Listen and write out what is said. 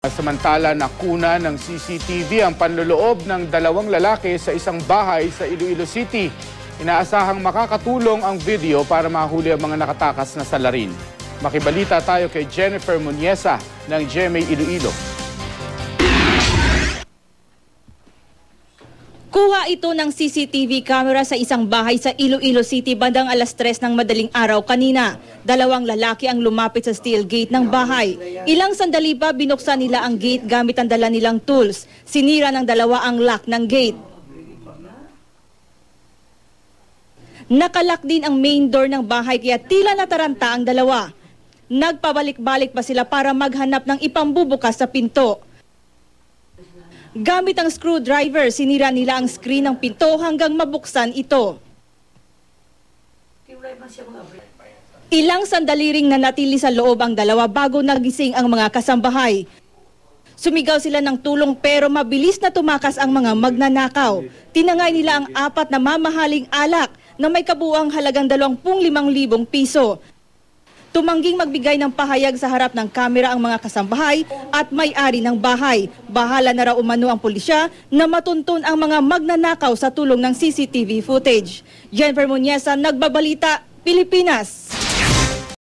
Samantala, nakuna ng CCTV ang panloloob ng dalawang lalaki sa isang bahay sa Iloilo City. Inaasahang makakatulong ang video para mahuli ang mga nakatakas na salarin. Makibalita tayo kay Jennifer Muniesa ng GMA Iloilo. Kuha ito ng CCTV camera sa isang bahay sa Iloilo City bandang alas 3 ng madaling araw kanina. Dalawang lalaki ang lumapit sa steel gate ng bahay. Ilang sandali pa binuksan nila ang gate gamit ang dala nilang tools. Sinira ng dalawa ang lock ng gate. Nakalak din ang main door ng bahay kaya tila nataranta ang dalawa. Nagpabalik-balik pa sila para maghanap ng ipambubukas sa pinto. Gamit ang screwdriver, sinira nila ang screen ng pinto hanggang mabuksan ito. Ilang sandali ring nanatili sa loob ang dalawa bago nagising ang mga kasambahay. Sumigaw sila ng tulong pero mabilis na tumakas ang mga magnanakaw. Tinangay nila ang 4 na mamahaling alak na may kabuuang halagang 25,000 piso. Tumangging magbigay ng pahayag sa harap ng kamera ang mga kasambahay at may-ari ng bahay. Bahala na raw umano ang pulisya na matuntun ang mga magnanakaw sa tulong ng CCTV footage. Jennifer Muniesa, Nagbabalita, Pilipinas.